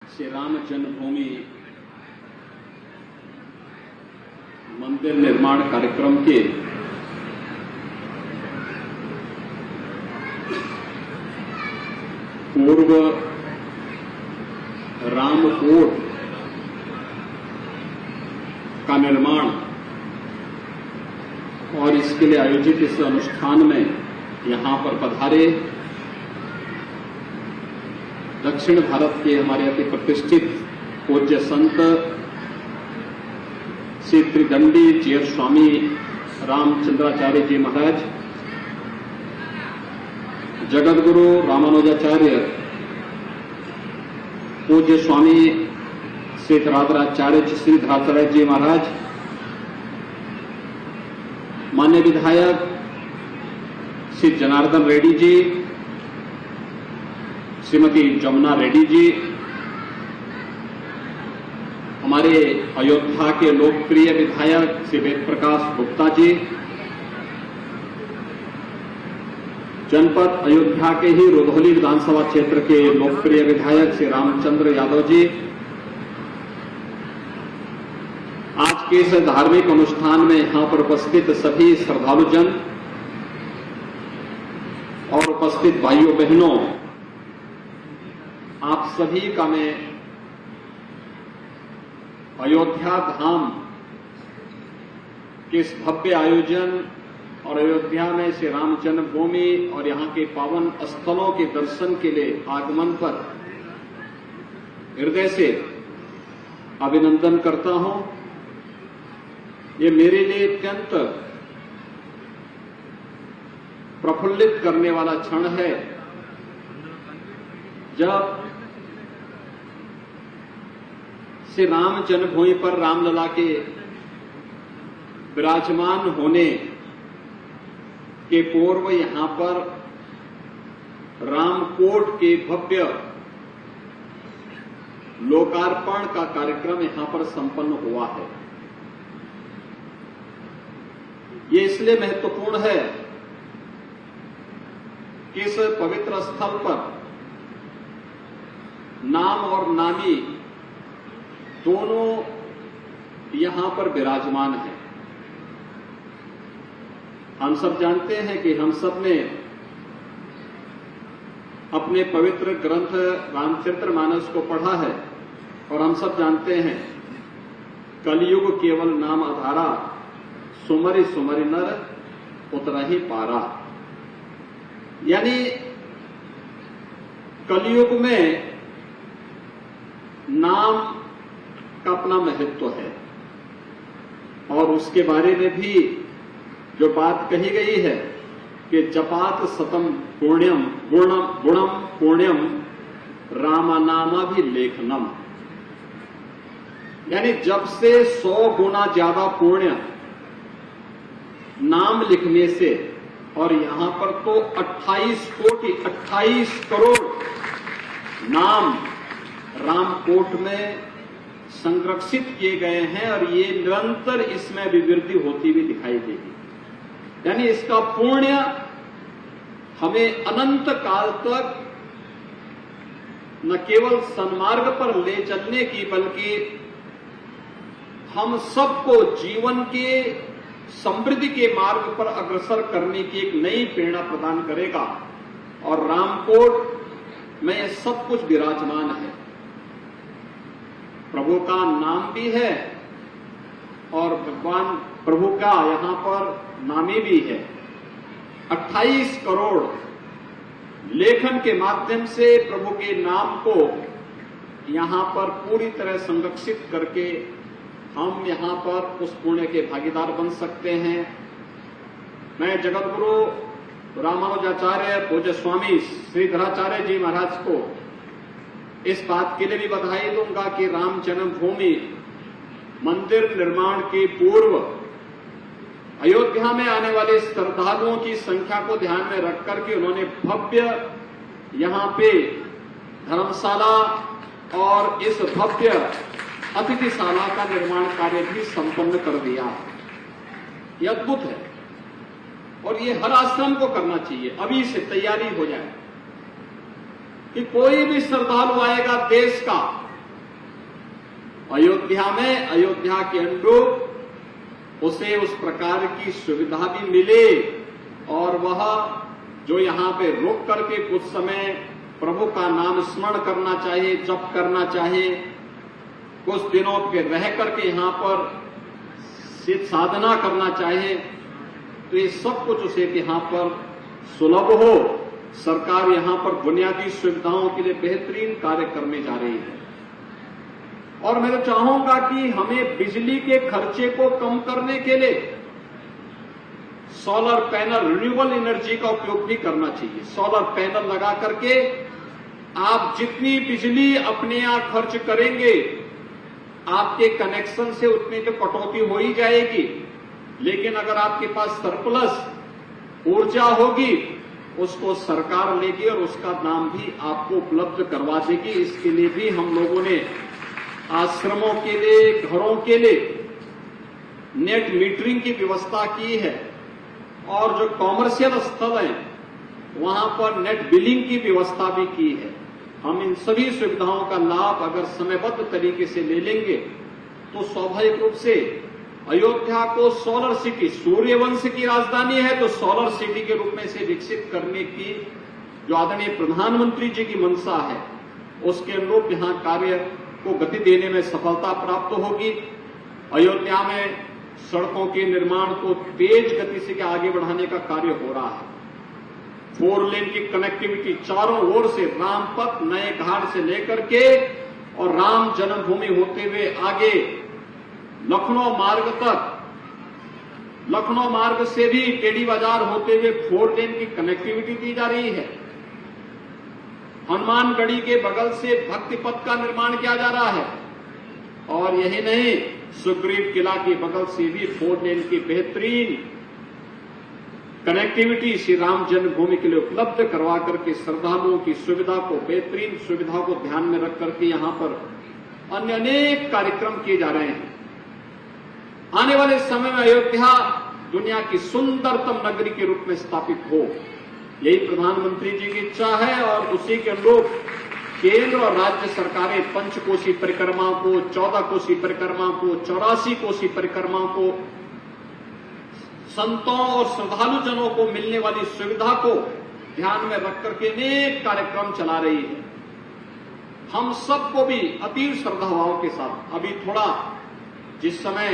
श्री राम जन्मभूमि मंदिर निर्माण कार्यक्रम के पूर्व रामकोट का निर्माण और इसके लिए आयोजित इस अनुष्ठान में यहां पर पधारे दक्षिण भारत के हमारे अति प्रतिष्ठित पूज्य संत श्री त्रिदंडी जीयर स्वामी रामचंद्राचार्य जी महाराज, जगतगुरु रामानुजाचार्य पूज्य स्वामी श्री श्रीधराचार्य जी महाराज, मान्य विधायक श्री जनार्दन रेड्डी जी, श्रीमती जमुना रेड्डी जी, हमारे अयोध्या के लोकप्रिय विधायक श्री वेद प्रकाश गुप्ता जी, जनपद अयोध्या के ही रुधौली विधानसभा क्षेत्र के लोकप्रिय विधायक श्री रामचंद्र यादव जी, आज के इस धार्मिक अनुष्ठान में यहां पर उपस्थित सभी श्रद्धालुजन और उपस्थित भाइयों बहनों, आप सभी का मैं अयोध्या धाम के इस भव्य आयोजन और अयोध्या में श्री राम जन्मभूमि और यहां के पावन स्थलों के दर्शन के लिए आगमन पर हृदय से अभिनंदन करता हूं। ये मेरे लिए अत्यंत प्रफुल्लित करने वाला क्षण है जब श्री राम जन्मभूमि पर रामलला के विराजमान होने के पूर्व यहां पर रामकोट के भव्य लोकार्पण का कार्यक्रम यहां पर संपन्न हुआ है। ये इसलिए महत्वपूर्ण है कि इस पवित्र स्थल पर नाम और नामी दोनों यहां पर विराजमान हैं। हम सब जानते हैं कि हम सब ने अपने पवित्र ग्रंथ रामचरितमानस को पढ़ा है और हम सब जानते हैं कलयुग केवल नाम आधारा, सुमरि सुमरि नर उतरहि पारा। यानी कलयुग में नाम का अपना महत्व है और उसके बारे में भी जो बात कही गई है कि जपात सतम पुण्यम गुणम पुण्यम रामानामाभिलेखनम, यानी जब से 100 गुना ज्यादा पुण्य नाम लिखने से, और यहां पर तो 28 करोड़ नाम रामकोट में संरक्षित किए गए हैं और ये निरंतर इसमें अभिवृद्धि होती हुई दिखाई देगी। यानी इसका पुण्य हमें अनंत काल तक न केवल सन्मार्ग पर ले चलने की बल्कि हम सबको जीवन के समृद्धि के मार्ग पर अग्रसर करने की एक नई प्रेरणा प्रदान करेगा। और रामकोट में सब कुछ विराजमान है, प्रभु का नाम भी है और भगवान प्रभु का यहां पर नामी भी है। 28 करोड़ लेखन के माध्यम से प्रभु के नाम को यहां पर पूरी तरह संरक्षित करके हम यहां पर उस पुण्य के भागीदार बन सकते हैं। मैं जगतगुरु रामानुजाचार्य पूज्य स्वामी श्रीधराचार्य जी महाराज को इस बात के लिए भी बधाई दूंगा कि राम जन्मभूमि मंदिर निर्माण के पूर्व अयोध्या में आने वाले श्रद्धालुओं की संख्या को ध्यान में रखकर के उन्होंने भव्य यहां पे धर्मशाला और इस भव्य अतिथिशाला का निर्माण कार्य भी संपन्न कर दिया। यह अद्भुत है और ये हर आश्रम को करना चाहिए। अभी से तैयारी हो जाए कि कोई भी श्रद्धालु आएगा देश का अयोध्या में अयोध्या के अनुरूप उसे उस प्रकार की सुविधा भी मिले और वह जो यहाँ पे रुक करके कुछ समय प्रभु का नाम स्मरण करना चाहे, जप करना चाहे, कुछ दिनों के रह करके यहाँ पर सिद्ध साधना करना चाहे, तो ये सब कुछ उसे यहाँ पर सुलभ हो। सरकार यहाँ पर बुनियादी सुविधाओं के लिए बेहतरीन कार्य करने जा रही है। और मैं तो चाहूंगा कि हमें बिजली के खर्चे को कम करने के लिए सोलर पैनल, रिन्यूएबल एनर्जी का उपयोग भी करना चाहिए। सोलर पैनल लगा करके आप जितनी बिजली अपने यहां खर्च करेंगे, आपके कनेक्शन से उतनी तो कटौती हो ही जाएगी, लेकिन अगर आपके पास सरप्लस ऊर्जा होगी, उसको सरकार लेगी और उसका दाम भी आपको उपलब्ध करवा देगी। इसके लिए भी हम लोगों ने आश्रमों के लिए, घरों के लिए नेट मीटरिंग की व्यवस्था की है और जो कॉमर्शियल स्थल हैं वहां पर नेट बिलिंग की व्यवस्था भी की है। हम इन सभी सुविधाओं का लाभ अगर समयबद्ध तरीके से ले लेंगे तो स्वाभाविक रूप से अयोध्या को सोलर सिटी, सूर्यवंश की राजधानी है तो सोलर सिटी के रूप में इसे विकसित करने की जो आदरणीय प्रधानमंत्री जी की मंशा है, उसके अनुरूप यहां कार्य को गति देने में सफलता प्राप्त होगी। अयोध्या में सड़कों के निर्माण को तेज गति से आगे बढ़ाने का कार्य हो रहा है। 4 लेन की कनेक्टिविटी चारों ओर से रामपथ, नए घाट से लेकर के और राम जन्मभूमि होते हुए आगे लखनऊ मार्ग तक, लखनऊ मार्ग से भी टेढ़ी बाजार होते हुए 4 लेन की कनेक्टिविटी दी जा रही है। हनुमानगढ़ी के बगल से भक्ति पथ का निर्माण किया जा रहा है और यही नहीं, सुग्रीव किला के बगल से भी 4 लेन की बेहतरीन कनेक्टिविटी श्री राम जन्मभूमि के लिए उपलब्ध करवा करके श्रद्धालुओं की सुविधा को, बेहतरीन सुविधा को ध्यान में रख करके यहां पर अन्य अनेक कार्यक्रम किए जा रहे हैं। आने वाले समय में अयोध्या दुनिया की सुंदरतम नगरी के रूप में स्थापित हो, यही प्रधानमंत्री जी की इच्छा है और उसी के अनुरूप केंद्र और राज्य सरकारें पंचकोशी परिक्रमा को, 14 कोशी परिक्रमा को, 84 कोशी परिक्रमा को, संतों और श्रद्धालु जनों को मिलने वाली सुविधा को ध्यान में रख करके अनेक कार्यक्रम चला रही है। हम सबको भी अतीव श्रद्धा भाव के साथ, अभी थोड़ा जिस समय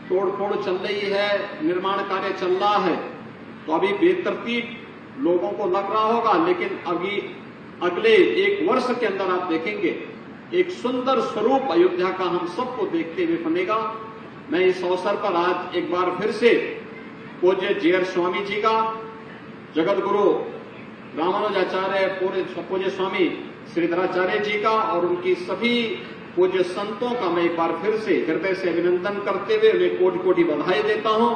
तोड़फोड़ चल रही है, निर्माण कार्य चल रहा है, तो अभी बेतरतीब लोगों को लग रहा होगा, लेकिन अभी अगले 1 वर्ष के अंदर आप देखेंगे एक सुंदर स्वरूप अयोध्या का हम सबको देखते हुए बनेगा। मैं इस अवसर पर आज एक बार फिर से पूज्य जीयर स्वामी जी का, जगत गुरु रामानुजाचार्य पूज्य स्वामी श्रीधराचार्य जी का और उनकी सभी पूज्य संतों का मैं एक बार फिर से हृदय से अभिनंदन करते हुए उन्हें कोटि कोटि बधाई देता हूं।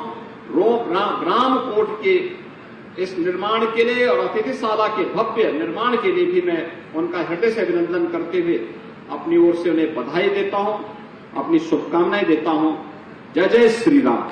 राम कोट के इस निर्माण के लिए और अतिथिशाला के भव्य निर्माण के लिए भी मैं उनका हृदय से अभिनंदन करते हुए अपनी ओर से उन्हें बधाई देता हूं, अपनी शुभकामनाएं देता हूं। जय जय श्री राम।